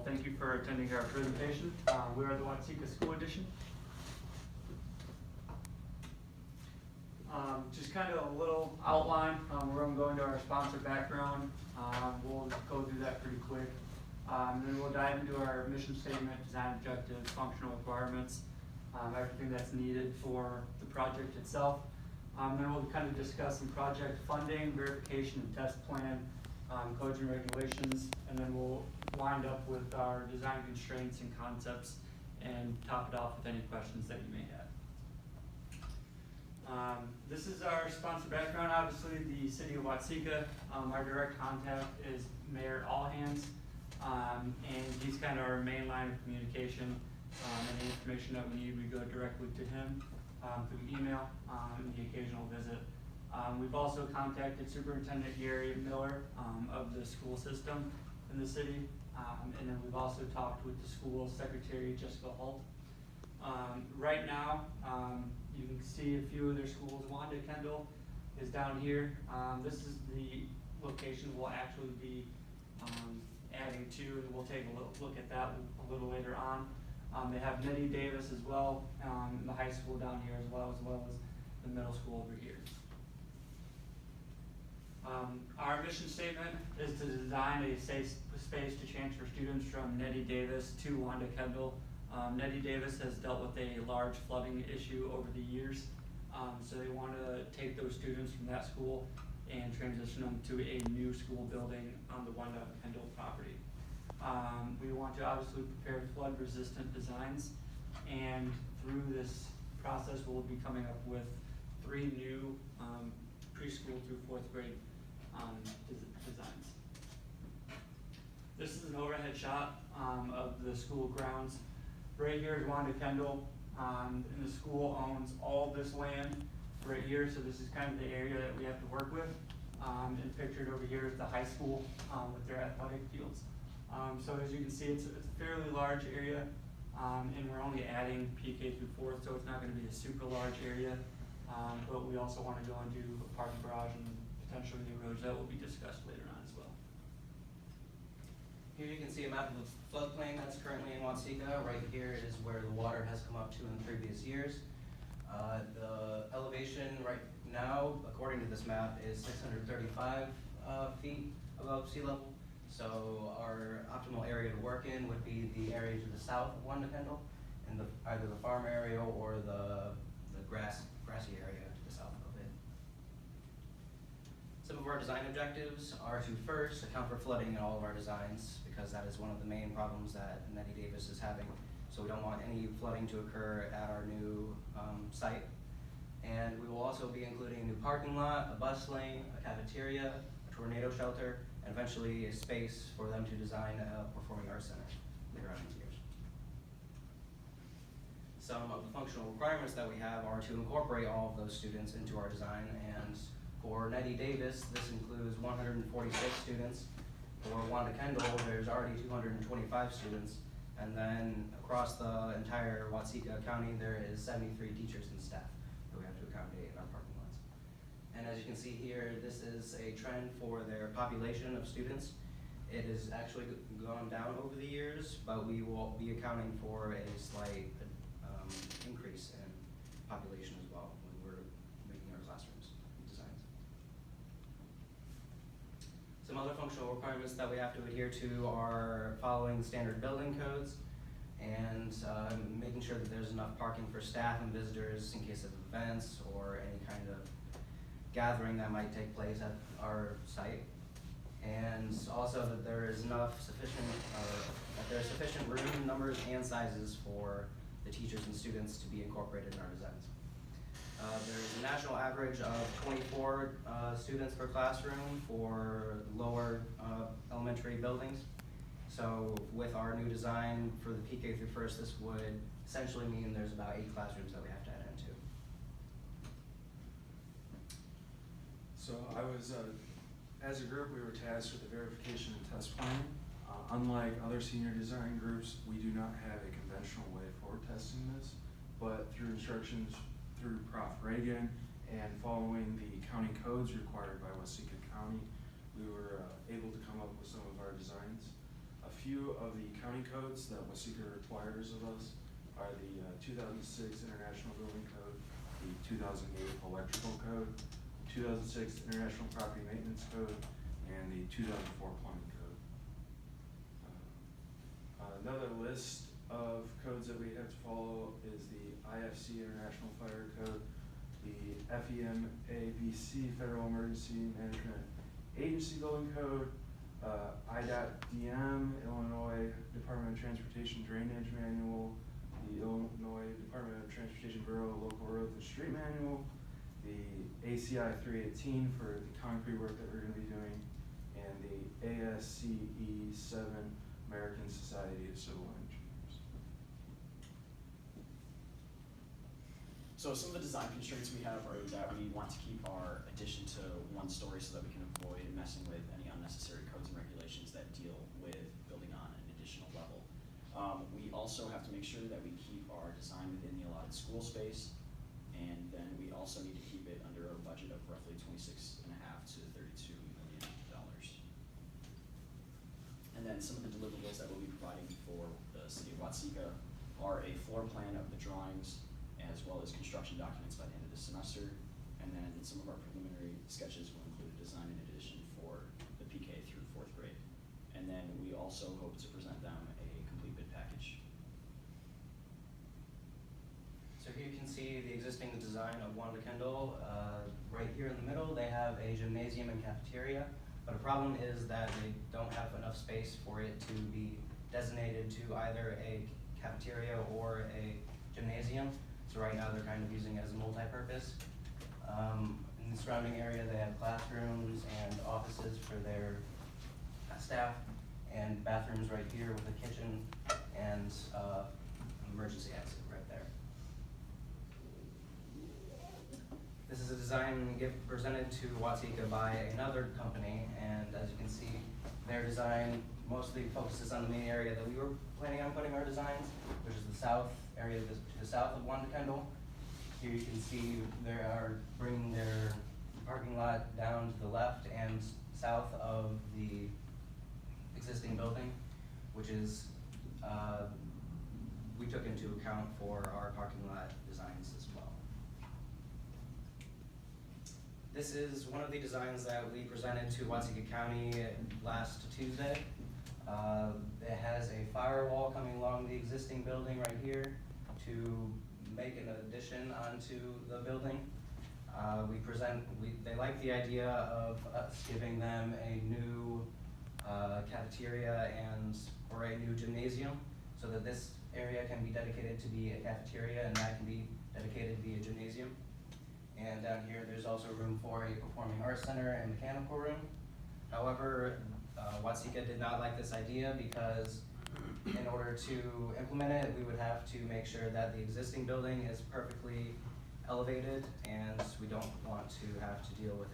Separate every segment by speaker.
Speaker 1: Well, thank you for attending our presentation. We are the Watseka School Edition. Just kind of a little outline. We're going to go into our sponsor background. We'll go through that pretty quick. Then we'll dive into our mission statement, design objectives, functional requirements, everything that's needed for the project itself. Then we'll kind of discuss some project funding, verification and test plan, codes and regulations, and then we'll wind up with our design constraints and concepts and top it off with any questions that you may have. This is our sponsor background. Obviously, the city of Watseka. Our direct contact is Mayor Allhands, and he's kind of our main line of communication. Any information that we need, we go directly to him through email and the occasional visit. We've also contacted Superintendent Gary Miller of the school system in the city, and then we've also talked with the school secretary, Jessica Holt. Right now, you can see a few of their schools. Wanda Kendall is down here. This is the location we'll actually be adding to, and we'll take a look at that a little later on. They have Nettie Davis as well, the high school down here as well as the middle school over here. Our mission statement is to design a safe space to transfer students from Nettie Davis to Wanda Kendall. Nettie Davis has dealt with a large flooding issue over the years, so they want to take those students from that school and transition them to a new school building on the Wanda Kendall property. We want to obviously prepare flood-resistant designs, and through this process we'll be coming up with 3 new preschool through 4th grade designs. This is an overhead shot of the school grounds. Right here is Wanda Kendall, and the school owns all this land right here, so this is kind of the area that we have to work with. And pictured over here is the high school with their athletic fields. So as you can see, it's a fairly large area, and we're only adding PK through 4th, so it's not going to be a super large area. But we also want to go and do a parking garage and potentially new roads that will be discussed later on as well.
Speaker 2: Here you can see a map of the floodplain that's currently in Watseka. Right here is where the water has come up to in previous years. The elevation right now, according to this map, is 635 feet above sea level. So our optimal area to work in would be the area to the south of Wanda Kendall, and either the farm area or the grassy area to the south of it. Some of our design objectives are to first account for flooding in all of our designs, because that is one of the main problems that Nettie Davis is having. So we don't want any flooding to occur at our new site. And we will also be including a new parking lot, a bus lane, a cafeteria, a tornado shelter, and eventually a space for them to design a performing arts center later on in the years. Some of the functional requirements that we have are to incorporate all of those students into our design, and for Nettie Davis, this includes 146 students. For Wanda Kendall, there's already 225 students, and then across the entire Watseka County, there is 73 teachers and staff that we have to accommodate in our parking lots. And as you can see here, this is a trend for their population of students. It has actually gone down over the years, but we will be accounting for a slight increase in population as well when we're making our classrooms designs. Some other functional requirements that we have to adhere to are following standard building codes and making sure that there's enough parking for staff and visitors in case of events or any kind of gathering that might take place at our site, and also that there is sufficient room numbers and sizes for the teachers and students to be incorporated in our designs. There's a national average of 24 students per classroom for lower elementary buildings. So with our new design for the PK through 1st, this would essentially mean there's about 8 classrooms that we have to add into.
Speaker 3: So I was, as a group, we were tasked with the verification and test plan. Unlike other senior design groups, we do not have a conventional way for testing this, but through instructions through Prof. Reagan and following the county codes required by Watseka County, we were able to come up with some of our designs. A few of the county codes that Waseca requires of us are the 2006 International Building Code, the 2008 Electrical Code, 2006 International Property Maintenance Code, and the 2004 Plumbing Code. Another list of codes that we have to follow is the IFC International Fire Code, the FEMABC Federal Emergency Management Agency Building Code, IDOT-DM, Illinois Department of Transportation Drainage Manual, the Illinois Department of Transportation Bureau Local Roads and Street Manual, the ACI 318 for the concrete work that we're going to be doing, and the ASCE 7 American Society of Civil Engineers.
Speaker 4: So some of the design constraints we have are that we want to keep our addition to one story so that we can avoid messing with any unnecessary codes and regulations that deal with building on an additional level. We also have to make sure that we keep our design within the allotted school space, and then we also need to keep it under a budget of roughly $26.5 to $32 million. And then some of the deliverables that we'll be providing for the city of Watseka are a floor plan of the drawings, as well as construction documents by the end of the semester. And then some of our preliminary sketches will include a design and addition for the PK through 4th grade. And then we also hope to present them a complete bid package.
Speaker 2: So here you can see the existing design of Wanda Kendall. Right here in the middle, they have a gymnasium and cafeteria, but a problem is that they don't have enough space for it to be designated to either a cafeteria or a gymnasium. So right now they're kind of using it as a multi-purpose. In the surrounding area, they have classrooms and offices for their staff, and bathrooms right here with a kitchen and an emergency exit right there. This is a design presented to Watseka by another company, and as you can see, their design mostly focuses on the main area that we were planning on putting our designs, which is the south area to the south of Wanda Kendall. Here you can see they are bringing their parking lot down to the left and south of the existing building, which is, we took into account for our parking lot designs as well. This is one of the designs that we presented to Watseka County last Tuesday. It has a firewall coming along the existing building right here to make an addition onto the building. They like the idea of us giving them a new cafeteria or a new gymnasium, so that this area can be dedicated to be a cafeteria and that can be dedicated to be a gymnasium. And down here, there's also room for a performing arts center and mechanical room. However, Watseka did not like this idea because in order to implement it, we would have to make sure that the existing building is perfectly elevated, and we don't want to have to deal with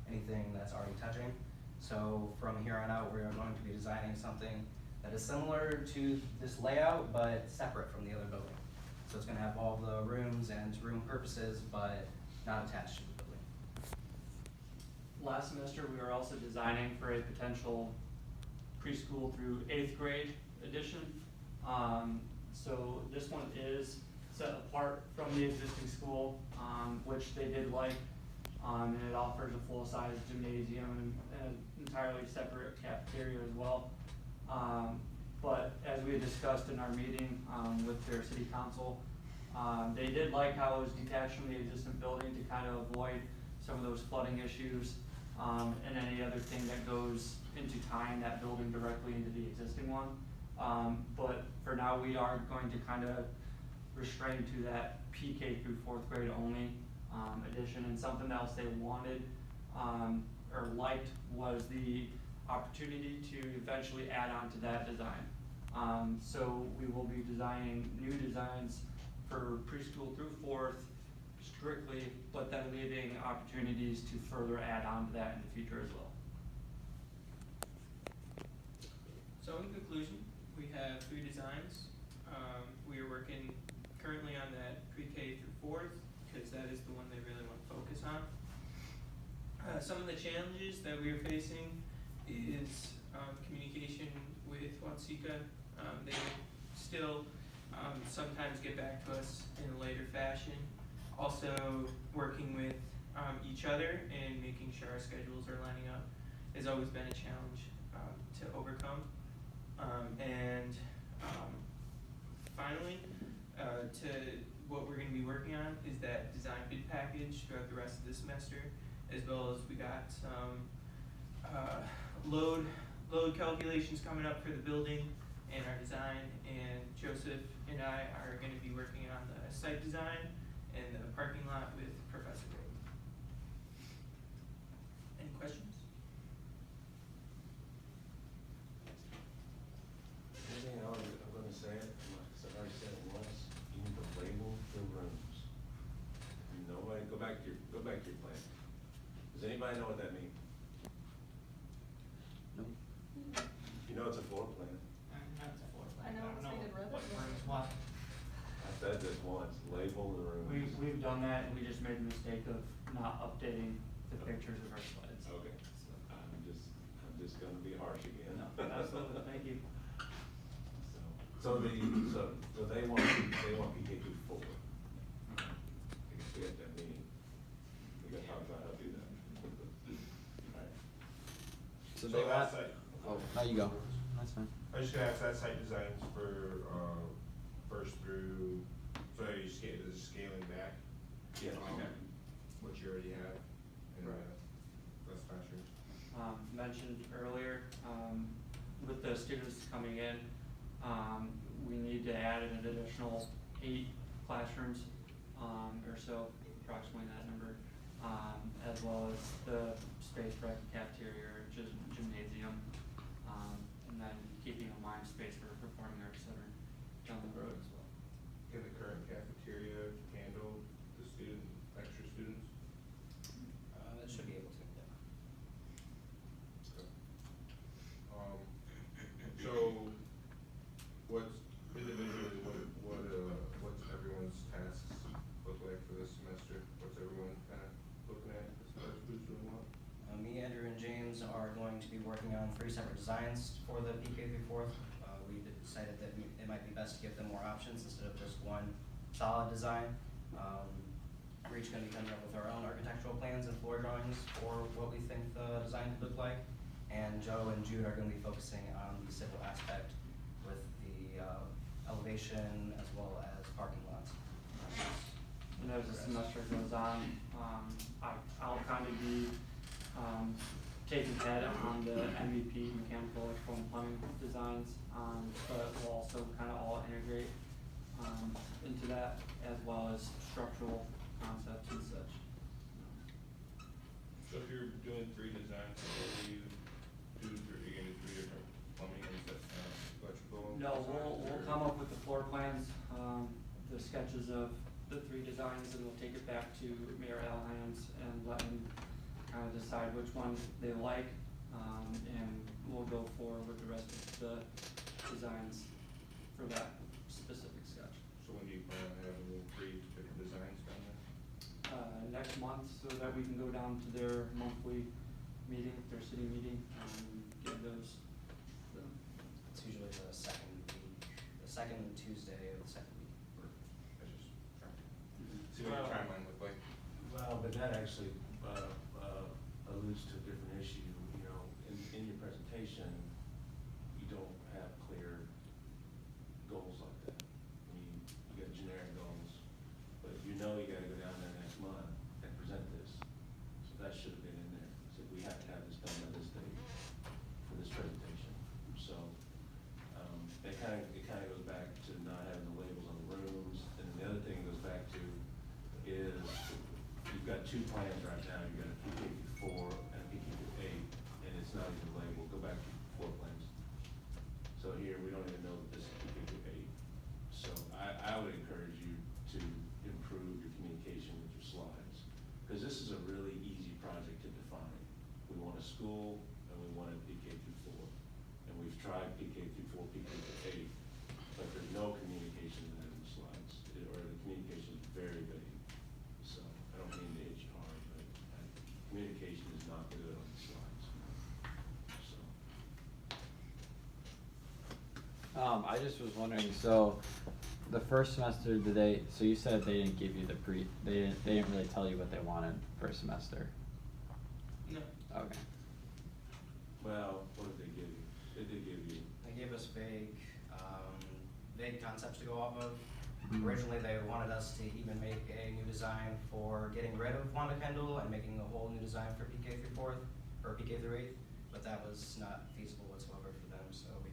Speaker 2: anything that's already touching. So from here on out, we are going to be designing something that is similar to this layout, but separate from the other building. So it's gonna have all the rooms and room purposes, but not attached to the building.
Speaker 1: Last semester, we were also designing for a potential preschool through 8th grade edition. So this one is set apart from the existing school, which they did like, and it offers a full-size gymnasium and an entirely separate cafeteria as well. But as we had discussed in our meeting with their city council, they did like how it was detached from the existing building to kind of avoid some of those flooding issues and any other thing that goes into tying that building directly into the existing one. But for now, we are going to kind of restrain to that PK through 4th grade only edition. And something else they wanted or liked was the opportunity to eventually add on to that design. So we will be designing new designs for preschool through 4th strictly, but then leaving opportunities to further add on to that in the future as well.
Speaker 5: So in conclusion, we have 3 designs. We are working currently on that pre-K through 4th, because that is the one they really want to focus on. Some of the challenges that we are facing is communication with Watsika. They still sometimes get back to us in a later fashion. Also, working with each other and making sure our schedules are lining up has always been a challenge to overcome. Finally, to what we're going to be working on is that design bid package throughout the rest of the semester, as well as we got some load calculations coming up for the building and our design, and Joseph and I are going to be working on the site design and the parking lot with Professor Gray. Any questions?
Speaker 6: One thing I'm gonna say it, because I've already said it once, you need to label the rooms. Nobody, go back to your plan. Does anybody know what that means?
Speaker 2: No.
Speaker 6: You know it's a floor plan.
Speaker 7: I know it's stated red.
Speaker 1: What rooms, what?
Speaker 6: I said this once, label the rooms.
Speaker 1: We've done that, and we just made the mistake of not updating the pictures of our slides.
Speaker 6: Okay, I'm just gonna be harsh again.
Speaker 1: No, absolutely, thank you.
Speaker 6: So they want PK through 4. I guess we have that meeting. We gotta talk about how to do that. Alright.
Speaker 2: So
Speaker 8: So
Speaker 2: they
Speaker 8: that
Speaker 2: want,
Speaker 8: site,
Speaker 2: oh, now you go. That's fine.
Speaker 8: I was just gonna ask that site designs for, first through, so are you scaling back?
Speaker 6: Yes.
Speaker 8: What you already have in
Speaker 1: Right.
Speaker 8: less classrooms?
Speaker 1: Mentioned earlier, with the students coming in, we need to add an additional 8 classrooms, or so, approximately that number, as well as the space for the cafeteria, gymnasium, and then keeping in mind space for performing arts center down the road as well.
Speaker 8: Can the current cafeteria handle the extra students?
Speaker 2: That should be able to, yeah.
Speaker 8: So, what's individually, what's everyone's tasks look like for this semester? What's everyone kind of looking at as far as who's doing what?
Speaker 2: Me, Andrew, and James are going to be working on 3 separate designs for the PK through 4th. We decided that it might be best to give them more options instead of just one solid design. We're each going to be coming up with our own architectural plans and floor drawings for what we think the design could look like. And Joe and Jude are going to be focusing on the civil aspect with the elevation as well as parking lots.
Speaker 1: And as the semester goes on, I'll kind of be, taking head on the MVP, mechanical, electrical, and plumbing designs, but we'll also kind of all integrate, into that, as well as structural concepts and such.
Speaker 8: So if you're doing 3 designs, what do you do, you're gonna do 3 different plumbing and electrical?
Speaker 1: No, we'll come up with the floor plans, the sketches of the 3 designs, and we'll take it back to Mayor Alhans and let him kind of decide which one they like, and we'll go forward with the rest of the designs for that specific sketch.
Speaker 8: So when do you plan on having the 3 different designs done then?
Speaker 1: Next month, so that we can go down to their monthly meeting, their city meeting, and give those to them.
Speaker 2: It's usually the second Tuesday of the second week.
Speaker 8: I just trying to see what your timeline look like.
Speaker 6: Well, but that actually alludes to a different issue. You know, in your presentation, you don't have clear goals like that. I mean, you got generic goals, but you know you gotta go down there next month and present this. So that should have been in there. So we have to have this done by this date for this presentation. So, it kind of goes back to not having the labels on the rooms. And then the other thing it goes back to is you've got 2 plans right now. You've got a PK through 4 and a PK through 8, and it's not even labeled. Go back to 4 plans. So here, we don't even know that this is PK through 8. So I would encourage you to improve your communication with your slides, because this is a really easy project to define. We want a school, and we want a PK through 4. And we've tried PK through 4, PK through 8, but there's no communication in the slides, or the communication is very vague. So, I don't mean to hit you hard, but communication is not good on the slides. So.
Speaker 9: I just was wondering, so the first semester, so you said they didn't give you they didn't really tell you what they wanted first semester?
Speaker 5: No.
Speaker 9: Okay.
Speaker 6: Well, what did they give you? Did they give you?
Speaker 2: They gave us vague concepts to go off of.
Speaker 9: Mhm.
Speaker 2: Originally, they wanted us to even make a new design for getting rid of Wanda Kendall and making a whole new design for PK through 4th, or PK through 8th, but that was not feasible whatsoever for them, so we